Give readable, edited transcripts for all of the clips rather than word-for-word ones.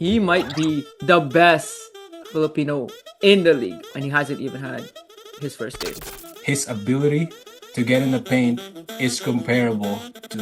he might be the best Filipino in the league, and he hasn't even had his first game. His ability to get in the paint is comparable to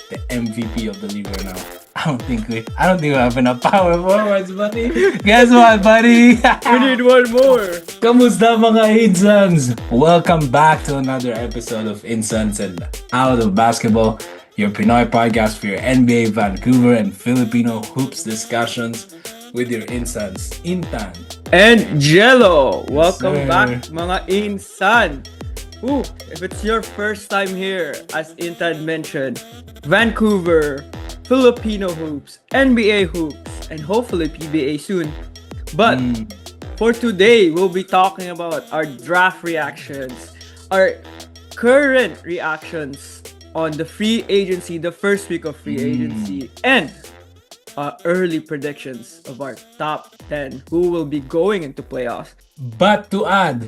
the MVP of the league right now. I don't think we have enough power forwards, buddy. Guess what, buddy? We need one more. Kamusta mga Insans? Welcome back to another episode of Insans and Out of Basketball, your Pinoy podcast for your NBA, Vancouver, and Filipino hoops discussions with your Insans, Intan. And Jello, welcome sir. back mga Insan. Ooh, if it's your first time here, as Intan mentioned, Vancouver, Filipino hoops, NBA hoops, and hopefully PBA soon. But for today, we'll be talking about our draft reactions, our current reactions on the free agency, the first week of free agency, and early predictions of our top 10 who will be going into playoffs. But to add,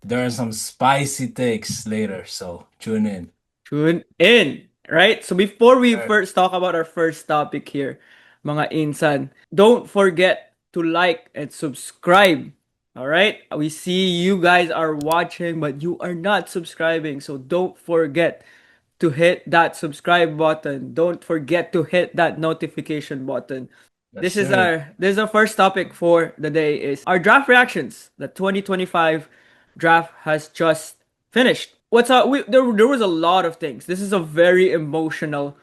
there are some spicy takes later, so tune in. Tune in, right? So before we first talk about our first topic here, mga Insan, don't forget to like and subscribe. All right? We see you guys are watching, but you are not subscribing. So don't forget to hit that subscribe button. Don't forget to hit that notification button. This is our first topic for the day is our draft reactions. The 2025 draft has just finished. What's up? There was a lot of things. This is a very emotional,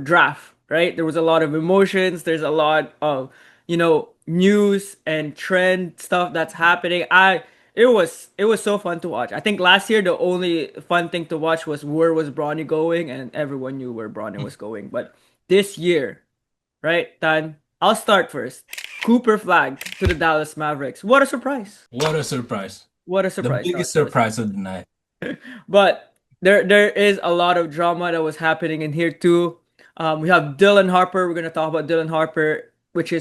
draft, right? There was a lot of emotions. There's a lot of, news and trend stuff that's happening. It was so fun to watch. I think last year the only fun thing to watch was where was Bronny going, and everyone knew where Bronny was going. But this year, right, Tan? I'll start first. Cooper Flagg to the Dallas Mavericks. What a surprise! What a surprise. What a surprise! The biggest surprise of the night. But there is a lot of drama that was happening in here too. We have DYLAN HARPER. We're gonna talk about DYLAN HARPER, which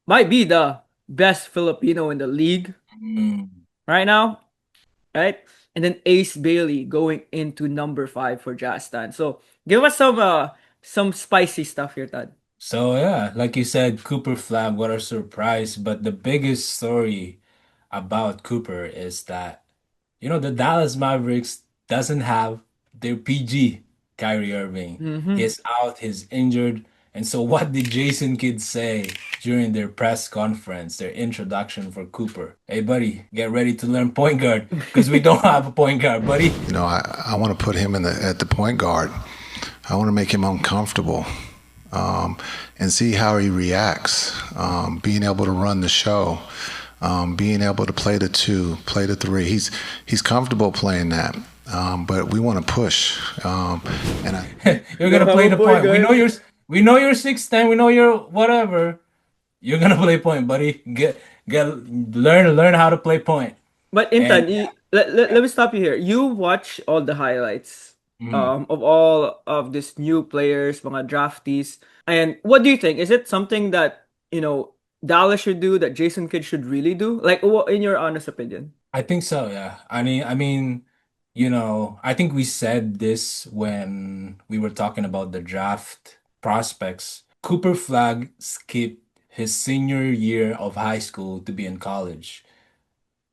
might be the best Filipino in the league right now, right? And then Ace Bailey going into number 5 for Jazz Tan. So give us some spicy stuff here, Tan. So yeah, like you said, Cooper Flagg, what a surprise. But the biggest story about Cooper is that, the Dallas Mavericks doesn't have their PG, Kyrie Irving. He's out, he's injured. And so what did Jason Kidd say during their press conference, their introduction for Cooper? Hey, buddy, get ready to learn point guard because we don't have a point guard, buddy. I want to put him at the point guard. I want to make him uncomfortable. And see how he reacts, being able to run the show, being able to play the 2, play the 3. He's comfortable playing that, but we want to push. You're gonna play the point. We know you're 6'10". We know you're whatever. You're gonna play point, buddy. Learn how to play point. But Intan, let me stop you here. You watch all the highlights of all of these new players, mga draftees. And what do you think? Is it something that, Dallas should do, that Jason Kidd should really do? Like, in your honest opinion? I think so, yeah. I mean, I think we said this when we were talking about the draft prospects. Cooper Flagg skipped his senior year of high school to be in college.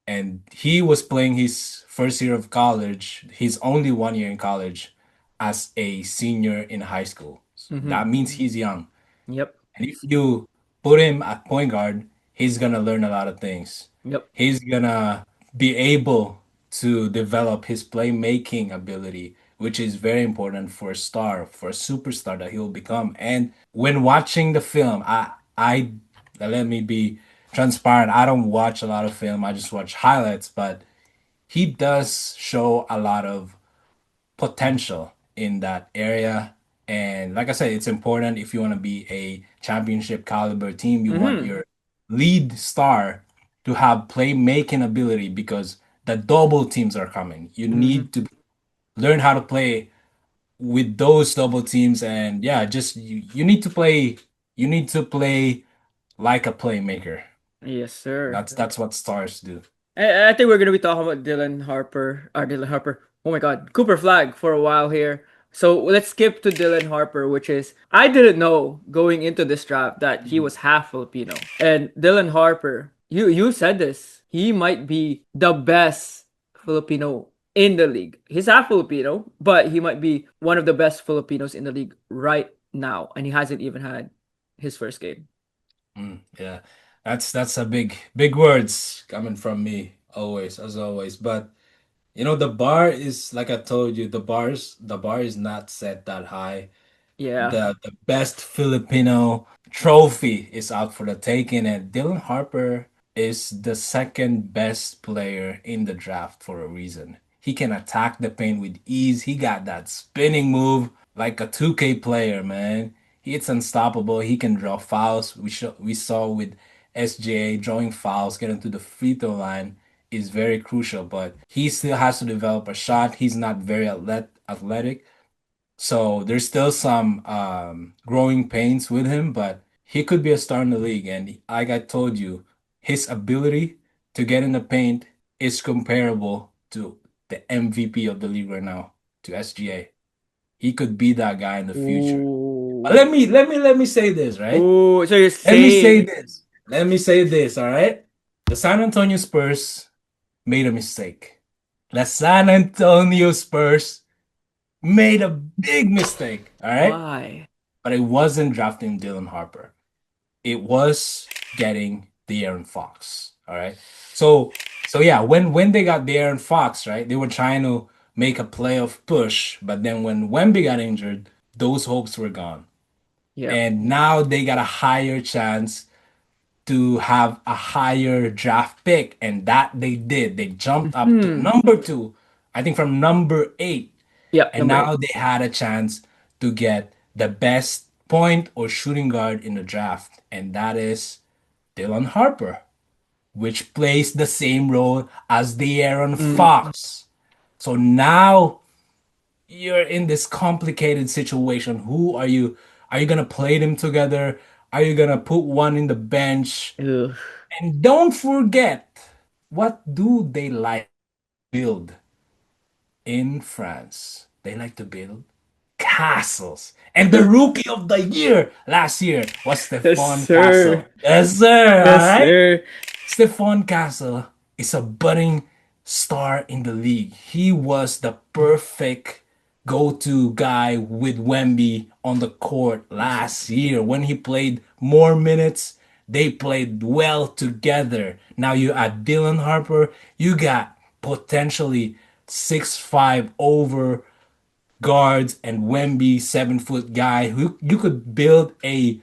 And he was playing his first year of college, his only 1 year in college, as a senior in high school. So that means he's young. Yep. And if you put him at point guard, he's going to learn a lot of things. Yep. He's going to be able to develop his playmaking ability, which is very important for a superstar that he will become. And when watching the film, I let me be transparent. I don't watch a lot of film. I just watch highlights, but he does show a lot of potential in that area. And like I said, it's important if you want to be a championship caliber team. You want your lead star to have playmaking ability because the double teams are coming. You need to learn how to play with those double teams, and yeah, just you need to play. You need to play like a playmaker. Yes, sir. That's what stars do. I think we're gonna be talking about DYLAN HARPER. Oh my God, Cooper Flagg for a while here. So let's skip to Dylan Harper, which is I didn't know going into this draft that he was half Filipino. And Dylan Harper, you said this. He might be the best Filipino in the league. He's half Filipino, but he might be one of the best Filipinos in the league right now, and he hasn't even had his first game. Yeah, that's a big words coming from me always, as always. But the bar is like I told you, the bar is not set that high. Yeah. The best Filipino trophy is out for the taking, and Dylan Harper is the second best player in the draft for a reason. He can attack the paint with ease. He got that spinning move like a 2K player, man. It's unstoppable. He can draw fouls. We saw with SJA drawing fouls, getting to the free throw line is very crucial, but he still has to develop a shot. He's not very athletic, so there's still some growing pains with him, but he could be a star in the league. And like I told you, his ability to get in the paint is comparable to the MVP of the league right now, to SGA. He could be that guy in the future. But Ooh. let me say this, right? Ooh. So you're Let me say saying this. Let me say this, all right? The San Antonio Spurs made a mistake. The San Antonio Spurs made a big mistake, all right? why? But it wasn't drafting Dylan Harper. It was getting De'Aaron Fox, all right? So yeah, when they got De'Aaron Fox, right? They were trying to make a playoff push, but then when Wemby got injured, those hopes were gone. Yeah. And now they got a higher chance to have a higher draft pick, and that they did. They jumped up to Hmm. number 2, I think from number 8, Yep. and Number eight. now they had a chance to get the best point or shooting guard in the draft, and that is Dylan Harper, which plays the same role as De'Aaron Mm. Fox. So now you're in this complicated situation. Who are you? Are you gonna play them together? Are you gonna put one in the bench? Ugh. And don't forget, what do they like to build in France? They like to build castles. And the rookie of the year last year was Yes, Stephon sir. Castle. Yes, sir. All Yes, right. sir. Stephon Castle is a budding star in the league. He was the perfect go-to guy with Wemby on the court last year. When he played more minutes, they played well together. Now you add Dylan Harper, you got potentially 6'5" over guards and Wemby 7-foot guy who you could build a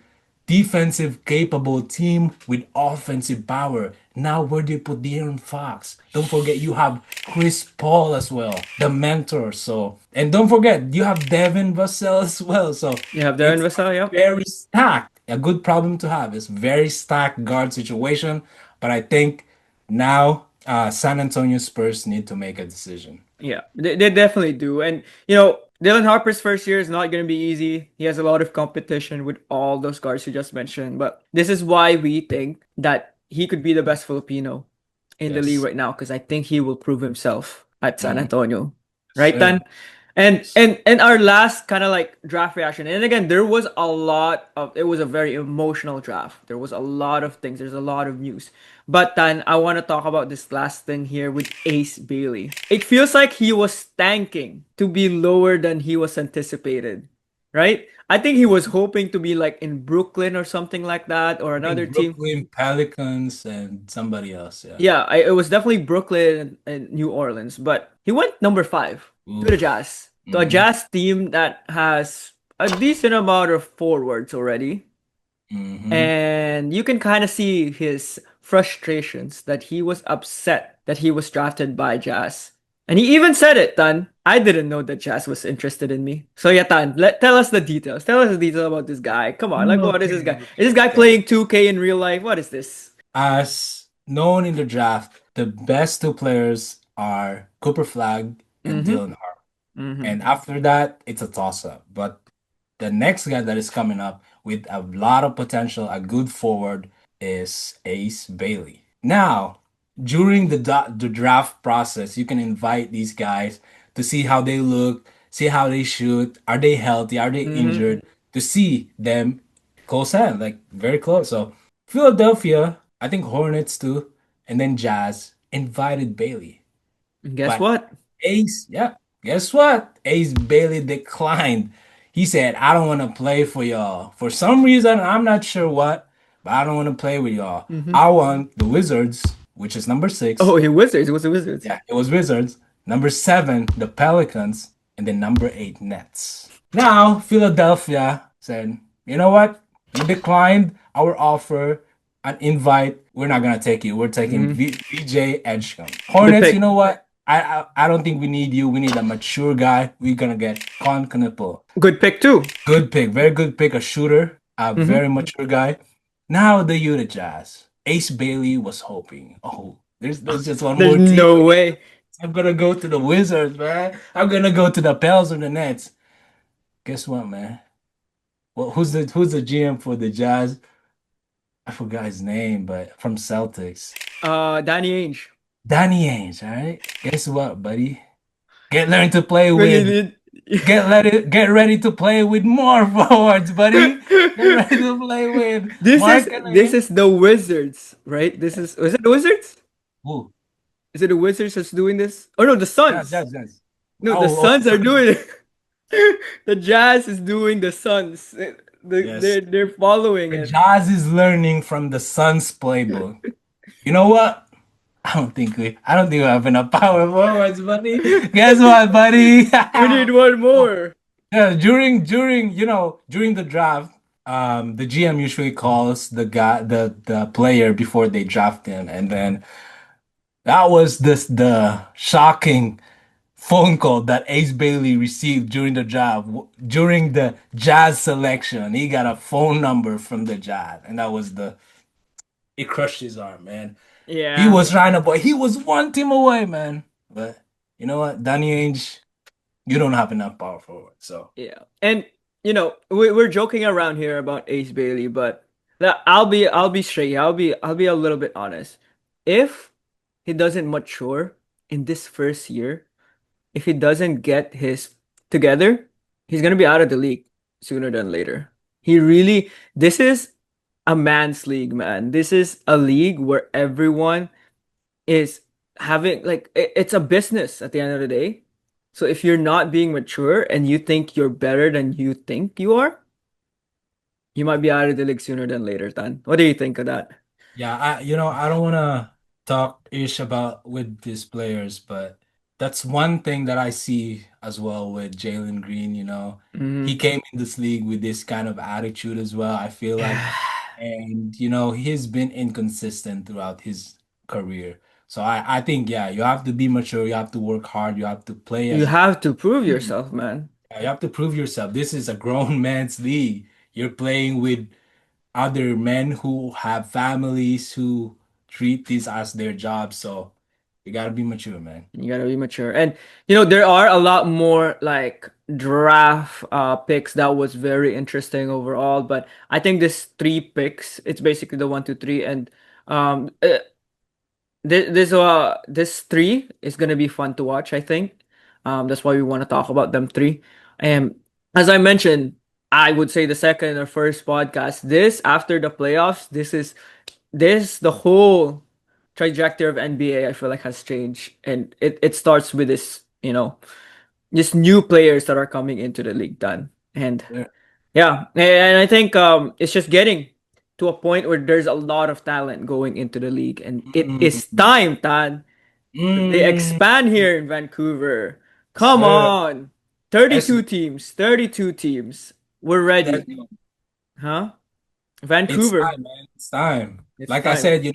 defensive capable team with offensive power. Now where do you put De'Aaron Fox? Don't forget you have Chris Paul as well, the mentor. So and don't forget you have Devin Vassell as well. So You have Darren it's Vassell, a yep. very stacked, a good problem to have. It's very stacked guard situation. But I think now San Antonio Spurs need to make a decision. Yeah, they definitely do. And, Dylan Harper's first year is not going to be easy. He has a lot of competition with all those guards you just mentioned. But this is why we think that he could be the best Filipino in the league Yes. right now because I think he will prove himself at San Mhm. Antonio. Right, Sir. Dan? And our last kind of like draft reaction. And again, there was a lot of it was a very emotional draft. There was a lot of things. There's a lot of news. But Dan, I want to talk about this last thing here with Ace Bailey. It feels like he was tanking to be lower than he was anticipated. Right? I think he was hoping to be like in Brooklyn or something like that or I another think team. Brooklyn Pelicans and somebody else. Yeah. Yeah, it was definitely Brooklyn and New Orleans, but he went number 5 to the Oof. Jazz, to a Mm-hmm. Jazz team that has a decent amount of forwards already. Mm-hmm. And you can kind of see his frustrations that he was upset that he was drafted by Jazz. And he even said it, Tan. I didn't know that Jazz was interested in me. So yeah, Tan, tell us the details. Tell us the details about this guy. Come on, like what is this Okay, guy? Is okay, this guy okay. playing 2K in real life? What is this? As known in the draft, the best two players are Cooper Flagg and Mm-hmm. Dylan Harper. Mm-hmm. And after that, it's a toss-up. But the next guy that is coming up with a lot of potential, a good forward, is Ace Bailey. Now, during the draft process, you can invite these guys to see how they look. see how they shoot. Are they healthy? Are they Mm-hmm. injured? To see them close hand, like very close. So Philadelphia, I think Hornets too, and then Jazz invited Bailey. Guess But what? Ace, yeah, guess what? Ace Bailey declined. He said, I don't want to play for y'all. For some reason, I'm not sure what, but I don't want to play with y'all. Mm-hmm. I want the Wizards, which is number Oh, six. he Wizards. It was the Wizards. Yeah, it was Wizards. Number seven, the Pelicans, and then number eight, Nets. Now, Philadelphia said, you know what? You declined our offer, an invite. We're not gonna take you. We're taking Mm-hmm. VJ Edgecombe. Good Hornets, you pick. know what? I don't think we need you. We need a mature guy. We're gonna get Con Knuppel. Good pick too. Good pick, very good pick. A shooter, a Mm-hmm. very mature guy. Now the Utah Jazz. Ace Bailey was hoping. Oh, there's just one There's more team. no way. I'm gonna go to the Wizards, man. I'm gonna go to the Pels or the Nets. Guess what, man? Well, who's the GM for the Jazz? I forgot his name, but from Celtics. Danny Ainge. Danny Ainge, all right? Guess what, buddy? Get learn to play Well, you with did. get ready to play with more forwards, buddy. Get ready to play with Mark This is the Wizards, right? Is it the Wizards? Who? Is it the Wizards that's doing this? Oh no, the Suns. Jazz. No, the Oh, Suns are sorry. doing it. The Jazz is doing the Suns. Yes. They're following The it. Jazz is learning from the Suns playbook. You know what? I don't think we have enough power forwards, buddy. Guess what, buddy? We need one more. Yeah, during the draft, the GM usually calls the player before they draft him, and then that was the shocking phone call that Ace Bailey received during the draft, during the Jazz selection. He got a phone number from the Jazz, and that was the it crushed his arm, man. He Yeah, was trying to, but he was one team away, man. But you know what, Danny Ainge, you don't have enough power forward. So yeah. And we're joking around here about Ace Bailey, but I'll be straight. I'll be a little bit honest. If he doesn't mature in this first year, if he doesn't get his together, he's gonna be out of the league sooner than later. This is a man's league, man. This is a league where everyone is having like it's a business at the end of the day. So if you're not being mature and you think you're better than you think you are, you might be out of the league sooner than later, Tan. What do you think of that? yeah, I don't wanna talk ish about with these players, but that's one thing that I see as well with Jalen Green, He Mm-hmm. came in this league with this kind of attitude as well, I feel like. Yeah. And he's been inconsistent throughout his career. So I think yeah, you have to be mature, you have to work hard, you have to play You as have to prove team. yourself, man. You have to prove yourself. This is a grown man's league. You're playing with other men who have families who treat this as their job. So you gotta be mature, man. You gotta be mature. And there are a lot more like draft picks that was very interesting overall. But I think this three picks, it's basically the one, two, three, and um uh, this three is gonna be fun to watch, I think. That's why we want to talk about them three. And as I mentioned, I would say the second or first podcast, this after the playoffs, this the whole trajectory of NBA I feel like has changed, and it starts with just new players that are coming into the league, done. And Yeah. yeah, and I think it's just getting to a point where there's a lot of talent going into the league, and it is Mm, time, Tan, that they mm, expand here in Vancouver. Come sir. on, It's 32 teams. We're that ready, huh? it's Vancouver, time, man. It's time. it's Like I time. said,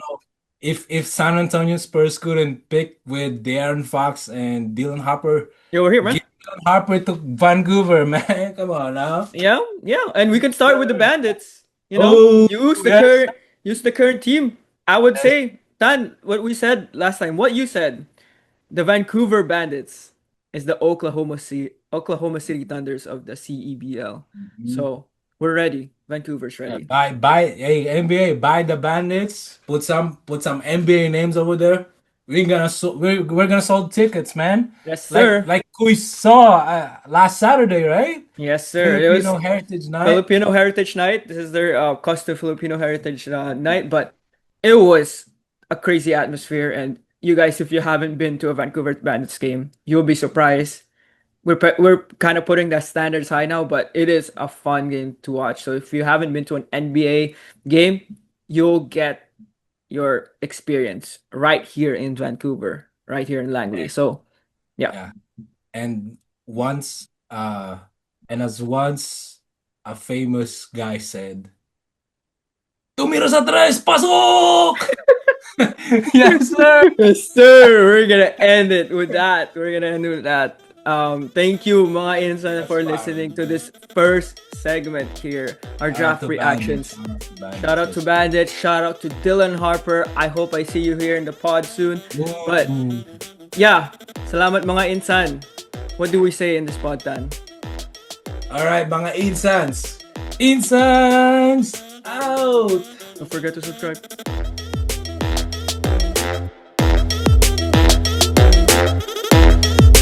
if San Antonio Spurs couldn't pick with De'Aaron Fox and Dylan Harper, Yo, we're here, man. give Dylan Harper to Vancouver, man. Come on now. Yeah, yeah, and we can start with the Bandits. Oh, yes. Use the current team. I would say, Tan, what we said last time, what you said, the Vancouver Bandits is the Oklahoma City Thunders of the CEBL. Yes. So we're ready. Vancouver's Yeah, ready. hey NBA, buy the Bandits. Put some NBA names over there. We're gonna sell tickets, man. Yes, Like sir. like we saw last Saturday, right? Yes, sir. It was Filipino Heritage Night. Filipino Heritage Night. This is their custom Filipino Heritage night, but it was a crazy atmosphere. And you guys, if you haven't been to a Vancouver Bandits game, you'll be surprised. We're kind of putting the standards high now, but it is a fun game to watch. So if you haven't been to an NBA game, you'll get your experience right here in Vancouver, right here in Langley. So yeah. Yeah. And once as once a famous guy said, "Tumira sa tres, pasok!" Yes, sir. Yes, sir. We're gonna end it with that. We're gonna end with that. Thank you, mga insan, for listening to this first segment here. Our draft reactions. Shout out to Bandit. Shout out to Dylan Harper. I hope I see you here in the pod soon. But yeah, salamat mga insan. What do we say in this pod, Dan? All right, mga insans. Insans out. Don't forget to subscribe.